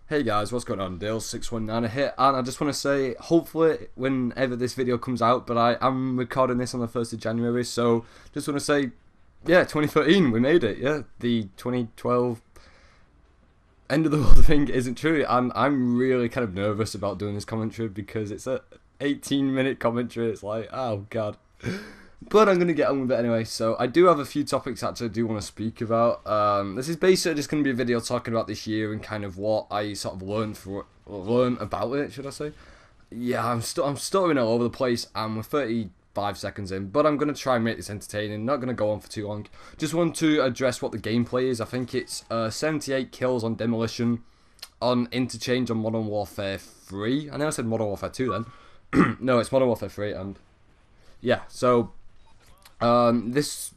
Hey guys, what's going on? Dale619 here, and I just want to say, hopefully, whenever this video comes out, but I am recording this on the 1st of January, so just want to say, yeah, 2013, we made it, yeah. The 2012 end of the world thing isn't true, and I'm really kind of nervous about doing this commentary because it's a 18-minute commentary. It's like, oh god. But I'm going to get on with it anyway. So I do have a few topics actually I do want to speak about. This is basically just going to be a video talking about this year and kind of what I sort of learned about it, should I say. Yeah, I'm stuttering all over the place, and we're 35 seconds in, but I'm going to try and make this entertaining. Not going to go on for too long. Just want to address what the gameplay is. I think it's 78 kills on Demolition, on Interchange on Modern Warfare 3. I know I said Modern Warfare 2 then. No, it's Modern Warfare 3, and yeah, so this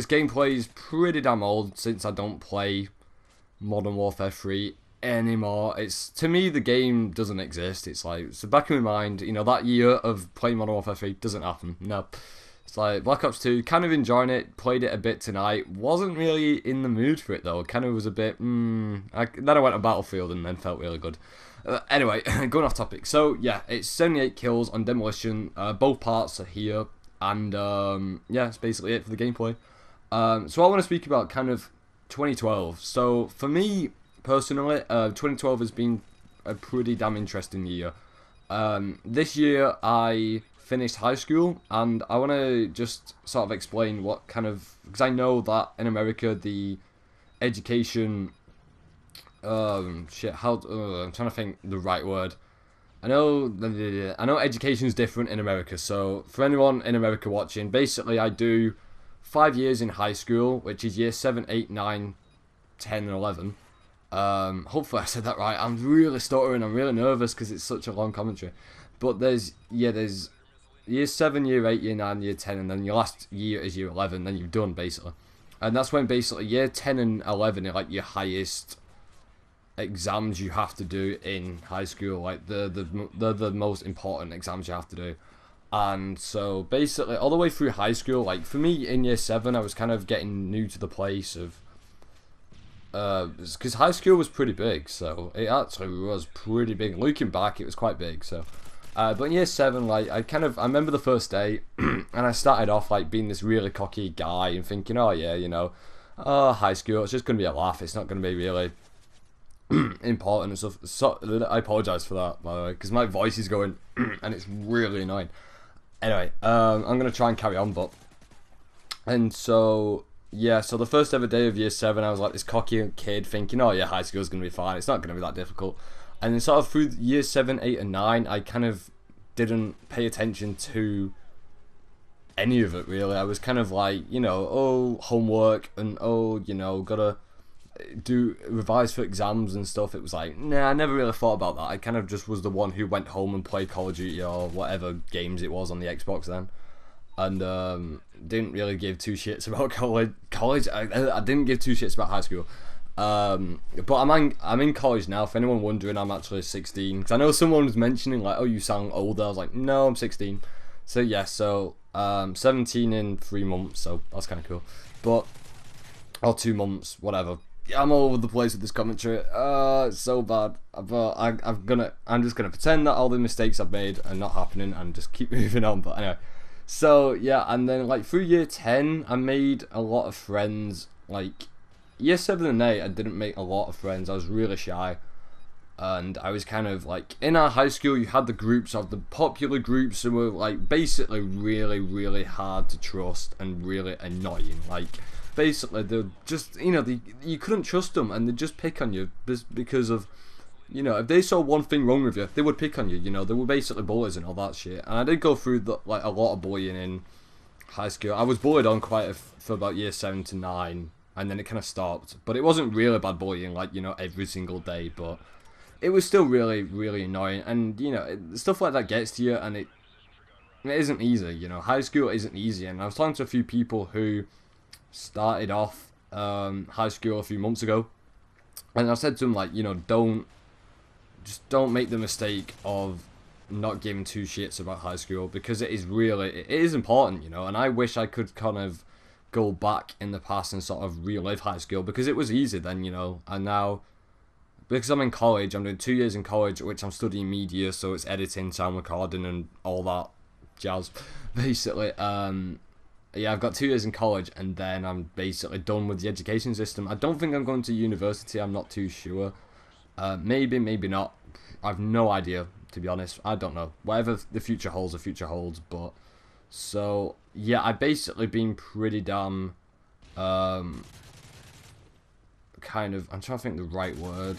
gameplay is pretty damn old since I don't play Modern Warfare 3 anymore. It's, to me, the game doesn't exist. It's like, so back in my mind, you know, that year of playing Modern Warfare 3 doesn't happen. No. It's like Black Ops 2, kind of enjoying it, played it a bit tonight, wasn't really in the mood for it though, kind of was a bit, then I went to Battlefield and then felt really good. Anyway, going off topic, so yeah, it's 78 kills on Demolition, both parts are here, and yeah, that's basically it for the gameplay. So I want to speak about kind of 2012, so for me, personally, 2012 has been a pretty damn interesting year. This year I finished high school, and I want to just sort of explain what kind of, because I know that in America the education, I'm trying to think the right word. I know education is different in America, so for anyone in America watching, basically I do 5 years in high school, which is year 7, 8, 9, 10, and 11. Hopefully I said that right. I'm really stuttering, I'm really nervous because it's such a long commentary. But there's year 7, year 8, year 9, year 10, and then your last year is year 11, then you've done, basically. And that's when basically year 10 and 11 are like your highest exams you have to do in high school, like the most important exams you have to do. And so basically all the way through high school, like for me in year 7 I was kind of getting new to the place of because high school was pretty big, so it actually was pretty big. Looking back, it was quite big. So but in year 7, like I remember the first day and I started off like being this really cocky guy and thinking, oh yeah, you know, high school, it's just gonna be a laugh, it's not gonna be really important and stuff. So I apologize for that, by the way, because my voice is going and it's really annoying. Anyway, I'm gonna try and carry on, and so yeah, so the first ever day of year 7, I was like this cocky kid thinking, oh yeah, high school's gonna be fine, it's not gonna be that difficult. And then sort of through year 7, 8, and 9, I kind of didn't pay attention to any of it really. I was kind of like, you know, oh, homework, and oh, you know, gotta revise for exams and stuff. It was like, nah, I never really thought about that. I kind of just was the one who went home and played Call of Duty or whatever games it was on the Xbox then, and didn't really give two shits about college. I didn't give two shits about high school. But I'm in college now. For anyone wondering, I'm actually 16. Because I know someone was mentioning like, oh, you sound older. I was like, no, I'm 16. So yeah, so 17 in 3 months. So that's kind of cool. But or 2 months, whatever. I'm all over the place with this commentary. It's so bad. But I'm just gonna pretend that all the mistakes I've made are not happening and just keep moving on. But anyway, so yeah, and then like through year 10, I made a lot of friends. Like year 7 and 8, I didn't make a lot of friends. I was really shy, and I was kind of like, in our high school, you had the groups of the popular groups who were like basically really, really hard to trust and really annoying. Like basically they're just, you know, you couldn't trust them, and they'd just pick on you because of, you know, if they saw one thing wrong with you, they would pick on you. You know, they were basically bullies and all that shit. And I did go through like a lot of bullying in high school. I was bullied on for about year 7 to 9, and then it kind of stopped. But it wasn't really bad bullying, like, you know, every single day. But it was still really, really annoying. And, you know, stuff like that gets to you, and it isn't easy. You know, high school isn't easy. And I was talking to a few people who started off high school a few months ago, and I said to them, like, you know, don't make the mistake of not giving two shits about high school, because it is important, you know. And I wish I could kind of go back in the past and sort of relive high school, because it was easy then, you know. And now because I'm in college, I'm doing 2 years in college, which I'm studying media, so it's editing, sound recording, and all that jazz. Basically, yeah, I've got 2 years in college, and then I'm basically done with the education system. I don't think I'm going to university. I'm not too sure. Maybe, maybe not. I've no idea, to be honest. I don't know. Whatever the future holds, the future holds. But so yeah, I've basically been pretty damn kind of, I'm trying to think the right word,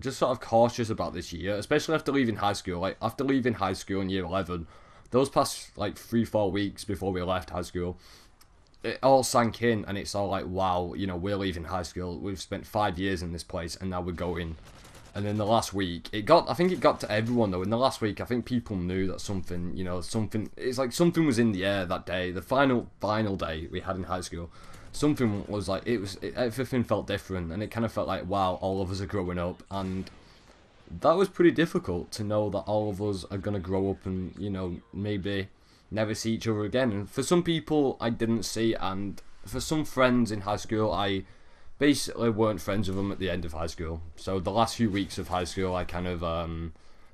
just sort of cautious about this year, especially after leaving high school. Like, after leaving high school in year 11, those past, like, 3-4 weeks before we left high school, it all sank in, and it's all like, wow, you know, we're leaving high school, we've spent 5 years in this place, and now we're going. And then the last week, I think it got to everyone, though. In the last week, I think people knew that something, you know, it's like something was in the air that day, the final day we had in high school. Something was like, everything felt different, and it kind of felt like, wow, all of us are growing up, and that was pretty difficult to know that all of us are going to grow up and, you know, maybe never see each other again. And for some people, I didn't see, and for some friends in high school, I basically weren't friends with them at the end of high school. So the last few weeks of high school, I kind of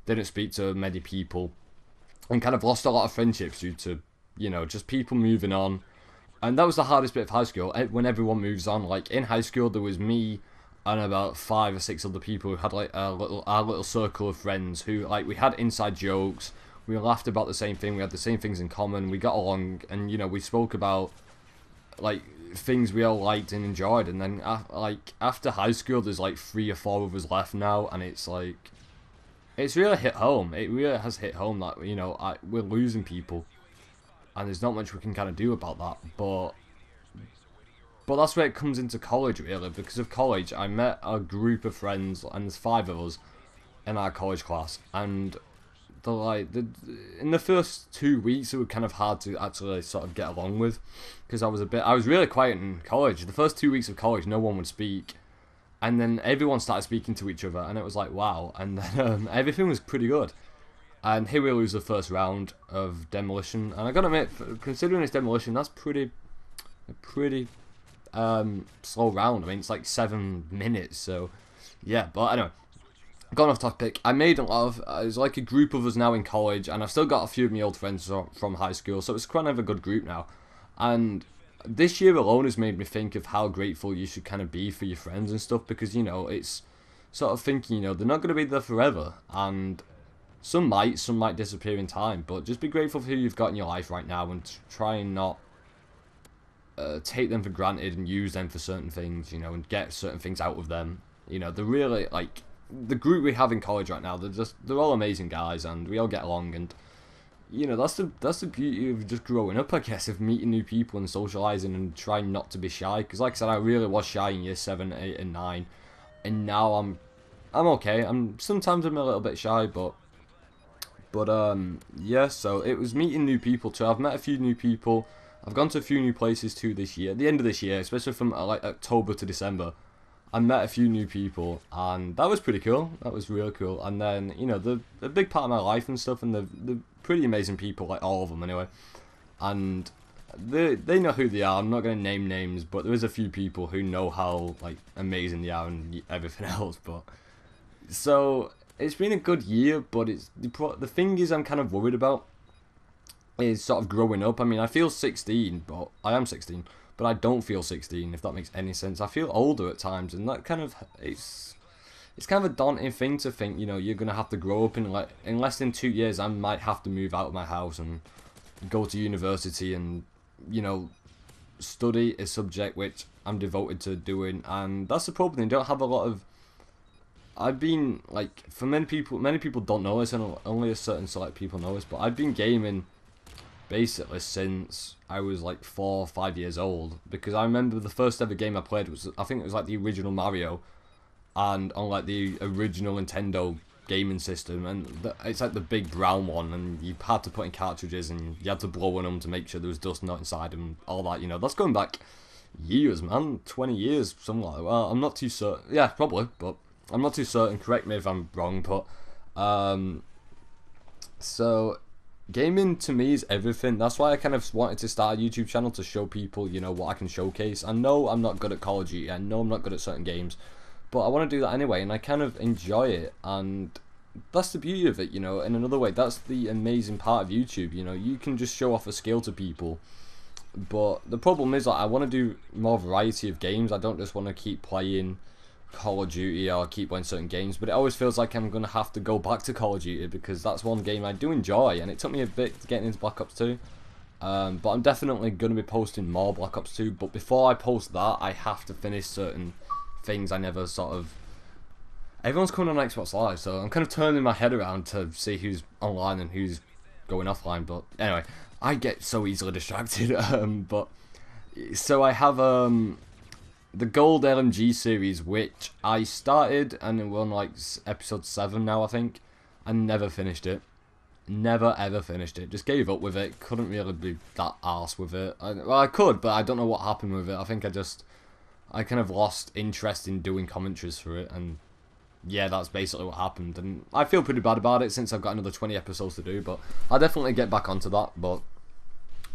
didn't speak to many people, and kind of lost a lot of friendships due to, you know, just people moving on. And that was the hardest bit of high school, when everyone moves on. Like, in high school, there was me and about 5 or 6 other people who had, like, our little circle of friends who, like, we had inside jokes, we laughed about the same thing, we had the same things in common, we got along, and, you know, we spoke about, like, things we all liked and enjoyed. And then, like, after high school, there's, like, 3 or 4 of us left now, and it's, like, it's really hit home. It really has hit home that, you know, we're losing people. And there's not much we can kind of do about that, but that's where it comes into college, really. Because of college, I met a group of friends, and there's 5 of us in our college class, and in the first 2 weeks, it was kind of hard to actually sort of get along with, because I was really quiet in college. The first 2 weeks of college, no one would speak, and then everyone started speaking to each other, and it was like, wow. And then everything was pretty good. And here we lose the first round of Demolition. And I gotta admit, considering it's Demolition, that's a pretty slow round. I mean, it's like 7 minutes, so yeah. But anyway, gone off topic. I made a lot of, there's like a group of us now in college, and I've still got a few of my old friends from high school, so it's kind of a good group now. And this year alone has made me think of how grateful you should kind of be for your friends and stuff, because, you know, it's sort of thinking, you know, they're not going to be there forever, and some might disappear in time, but just be grateful for who you've got in your life right now, and try and not take them for granted and use them for certain things, you know, and get certain things out of them. You know, they're really, like, the group we have in college right now, they're all amazing guys, and we all get along, and, you know, that's the beauty of just growing up, I guess, of meeting new people and socialising and trying not to be shy, because like I said, I really was shy in year 7, 8, and 9, and now I'm okay. Sometimes I'm a little bit shy, but yeah, so it was meeting new people too. I've met a few new people. I've gone to a few new places too this year. At the end of this year, especially from like October to December, I met a few new people, and that was pretty cool. That was really cool. And then, you know, the big part of my life and stuff, and the pretty amazing people, like all of them anyway. And they know who they are. I'm not going to name names, but there is a few people who know how, like, amazing they are and everything else. But so it's been a good year, but the thing is, I'm kind of worried about is sort of growing up. I mean, I feel 16, but I am 16, but I don't feel 16, if that makes any sense. I feel older at times, and that kind of, it's kind of a daunting thing to think, you know, you're going to have to grow up in less than 2 years. I might have to move out of my house and go to university and, you know, study a subject which I'm devoted to doing, and that's the problem. They don't have a lot of, I've been, like, for many people don't know this, and only a certain select people know this, but I've been gaming basically since I was like 4 or 5 years old, because I remember the first ever game I played was, I think it was like the original Mario, and on like the original Nintendo gaming system, and it's like the big brown one, and you had to put in cartridges, and you had to blow on them to make sure there was dust not inside them, all that, you know. That's going back years, man, 20 years, something like that. Well, I'm not too certain, yeah, probably, but I'm not too certain, correct me if I'm wrong, but so gaming to me is everything. That's why I kind of wanted to start a YouTube channel, to show people, you know, what I can showcase. I know I'm not good at Call of Duty, I know I'm not good at certain games, but I want to do that anyway, and I kind of enjoy it, and that's the beauty of it, you know. In another way, that's the amazing part of YouTube, you know. You can just show off a skill to people, but the problem is, like, I want to do more variety of games. I don't just want to keep playing Call of Duty or keep playing certain games, but it always feels like I'm going to have to go back to Call of Duty because that's one game I do enjoy, and it took me a bit getting into Black Ops 2. But I'm definitely going to be posting more Black Ops 2, but before I post that, I have to finish certain things I never sort of... Everyone's coming on Xbox Live, so I'm kind of turning my head around to see who's online and who's going offline, but anyway, I get so easily distracted. So I have the Gold LMG series, which I started, and we're on like episode 7 now, I think. I never finished it. Never ever finished it. Just gave up with it. Couldn't really be that arse with it. Well, I could, but I don't know what happened with it. I think I kind of lost interest in doing commentaries for it, and yeah, that's basically what happened. And I feel pretty bad about it since I've got another 20 episodes to do, but I'll definitely get back onto that. But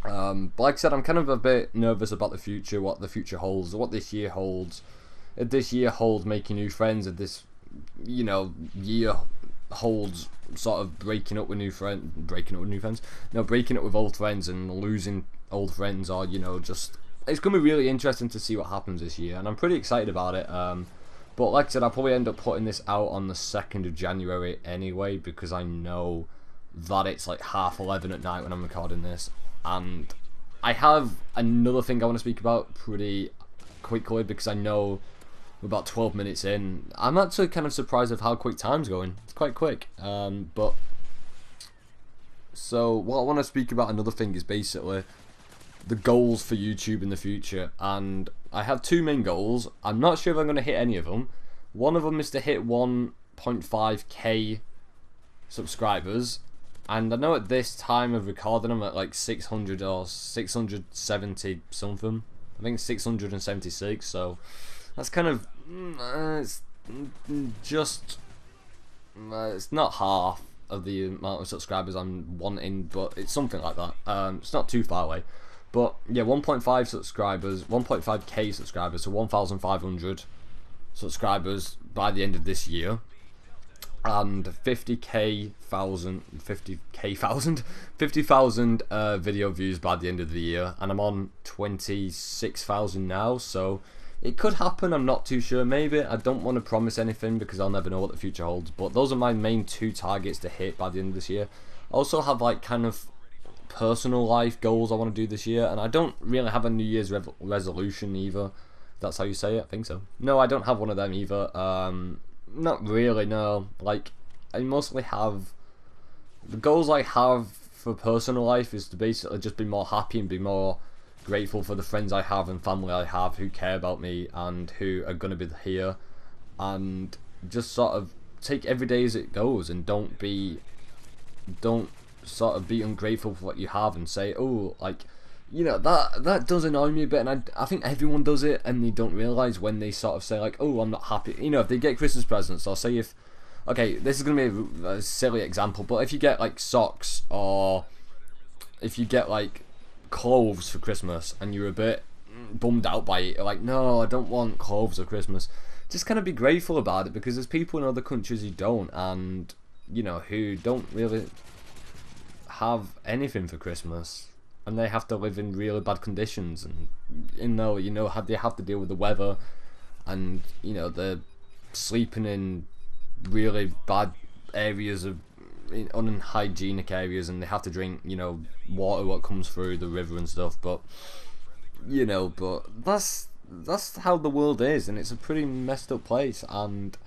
like I said, I'm kind of a bit nervous about the future, what the future holds, what this year holds. If this year holds making new friends, if this, you know, year holds sort of breaking up with old friends and losing old friends, or, you know, just, it's going to be really interesting to see what happens this year, and I'm pretty excited about it. But like I said, I'll probably end up putting this out on the 2nd of January anyway, because I know that it's like 11:30 at night when I'm recording this. And I have another thing I want to speak about pretty quickly, because I know we're about 12 minutes in. I'm actually kind of surprised of how quick time's going. It's quite quick. But so what I want to speak about, another thing, is basically the goals for YouTube in the future. And I have 2 main goals. I'm not sure if I'm going to hit any of them. One of them is to hit 1.5k subscribers. And I know at this time of recording I'm at like 600 or 670 something. I think 676, so that's kind of, it's just, it's not half of the amount of subscribers I'm wanting, but it's something like that. It's not too far away. But yeah, 1.5 subscribers, 1.5k subscribers, so 1,500 subscribers by the end of this year. And 50,000 video views by the end of the year, and I'm on 26,000 now, so it could happen. I'm not too sure. Maybe. I don't want to promise anything because I'll never know what the future holds, but those are my main 2 targets to hit by the end of this year. I also have like kind of personal life goals I want to do this year, and I don't really have a New Year's resolution either. That's how you say it? I think so. No, I don't have one of them either. Not really, no. Like, I mostly have... The goals I have for personal life is to basically just be more happy and be more grateful for the friends I have and family I have who care about me and who are going to be here. And just sort of take every day as it goes, and don't sort of be ungrateful for what you have and say, oh, like, you know, that does annoy me a bit, and I think everyone does it, and they don't realise when they sort of say like, oh, I'm not happy. You know, if they get Christmas presents, or say if, okay, this is going to be a silly example, but if you get like socks, or if you get like clothes for Christmas, and you're a bit bummed out by it, like, no, I don't want clothes for Christmas, just kind of be grateful about it, because there's people in other countries who don't, and, you know, who don't really have anything for Christmas. And they have to live in really bad conditions, and you know, they have to deal with the weather, and you know, they're sleeping in really bad areas of unhygienic areas, and they have to drink, you know, water what comes through the river and stuff. But you know, but that's how the world is, and it's a pretty messed up place. And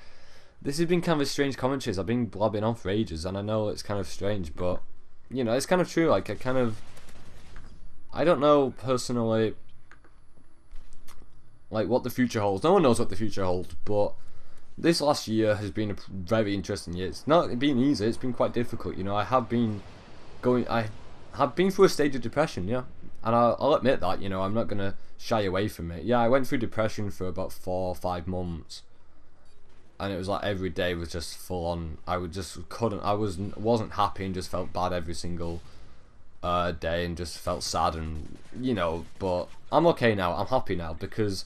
this has been kind of a strange commentaries. I've been blabbing on for ages, and I know it's kind of strange, but you know, it's kind of true. Like, I don't know personally, like, what the future holds. No one knows what the future holds, but this last year has been a very interesting year. It's not been easy. It's been quite difficult. You know, I have been through a stage of depression, yeah, and I'll admit that. You know, I'm not gonna shy away from it. Yeah, I went through depression for about 4 or 5 months, and it was like every day was just full on. I wasn't happy and just felt bad every single day, and just felt sad, and you know, but I'm okay now. I'm happy now, because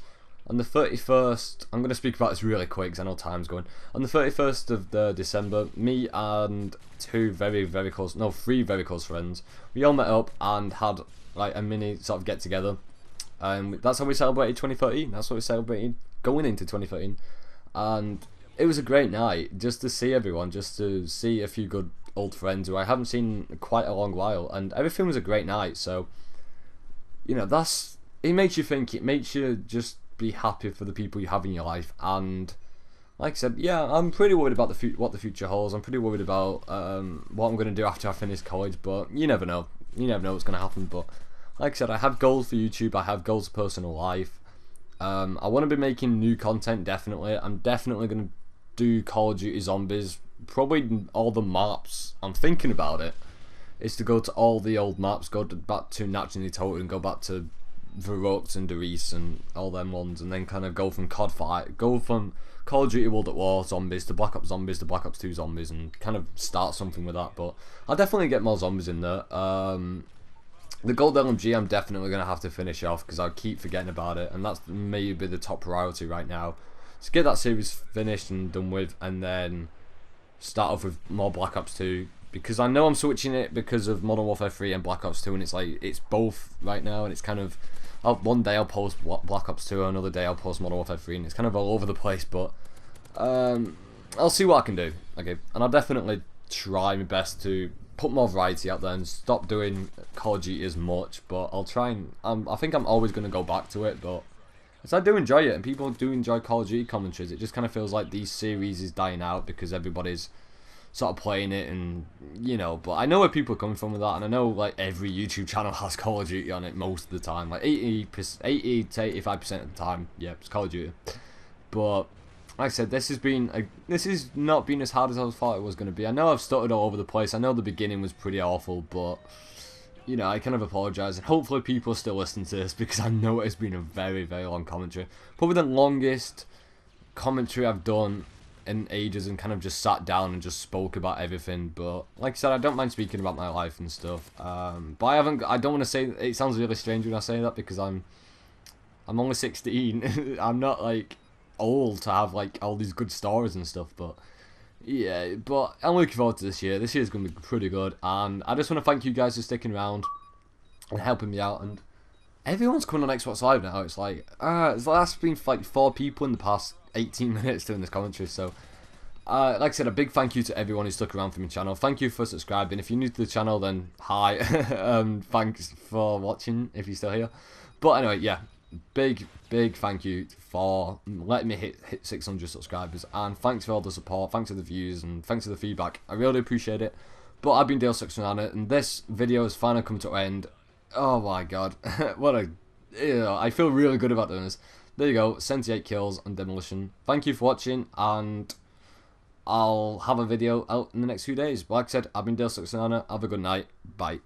On the 31st, I'm going to speak about this really quick because I know time's going. On the 31st of December, me and three very close friends, we all met up and had like a mini sort of get together. And that's how we celebrated 2013. That's what we celebrated going into 2013. And it was a great night just to see everyone, just to see a few good old friends who I haven't seen in quite a long while. And everything was a great night. So, you know, it makes you think, it makes you just be happy for the people you have in your life. And like I said, yeah, I'm pretty worried about what the future holds. I'm pretty worried about what I'm going to do after I finish college, but you never know. You never know what's going to happen. But like I said, I have goals for YouTube. I have goals for personal life. I want to be making new content, definitely. I'm definitely going to do Call of Duty Zombies. Probably all the maps. I'm thinking about it. Is to go to all the old maps, back to Naturally Total, go back to Verrückt and Derice and all them ones, and then kind of go from go from Call of Duty World at War Zombies to Black Ops Zombies to Black Ops 2 Zombies, and kind of start something with that. But I'll definitely get more zombies in there. The Gold LMG I'm definitely going to have to finish off because I keep forgetting about it, and that's maybe the top priority right now. To get that series finished and done with, and then start off with more Black Ops 2, because I know I'm switching it because of Modern Warfare 3 and Black Ops 2, and it's like, it's both right now, and it's kind of, one day I'll post Black Ops 2, another day I'll post Modern Warfare 3, and it's kind of all over the place, but I'll see what I can do, okay, and I'll definitely try my best to put more variety out there and stop doing Call of Duty as much, but I'll try and, I think I'm always going to go back to it, but I do enjoy it, and people do enjoy Call of Duty commentaries. It just kind of feels like these series is dying out because everybody's sort of playing it, and you know, but I know where people are coming from with that, and I know like every YouTube channel has Call of Duty on it most of the time, like 80 to 85% of the time, yeah, it's Call of Duty. But like I said, this has not been as hard as I thought it was going to be. I know I've stuttered all over the place. I know the beginning was pretty awful, but you know, I kind of apologise, and hopefully people still listen to this because I know it's been a very, very long commentary. Probably the longest commentary I've done in ages, and kind of just sat down and just spoke about everything. But like I said, I don't mind speaking about my life and stuff. But I don't want to say, it sounds really strange when I say that because I'm only 16. I'm not like old to have like all these good stories and stuff, but yeah, but I'm looking forward to this year. This year's going to be pretty good, and I just want to thank you guys for sticking around and helping me out. And everyone's coming on Xbox Live now. It's like, there's been like 4 people in the past 18 minutes doing this commentary. So, like I said, a big thank you to everyone who stuck around for my channel. Thank you for subscribing. If you're new to the channel, then hi. Thanks for watching if you're still here. But anyway, yeah, big thank you for letting me hit 600 subscribers, and thanks for all the support, thanks for the views, and thanks for the feedback. I really appreciate it. But I've been Dale619, and this video has finally come to an end. Oh my god, I feel really good about doing this. There you go, 78 kills and demolition. Thank you for watching, and I'll have a video out in the next few days. But like I said, I've been Dale619. Have a good night. Bye.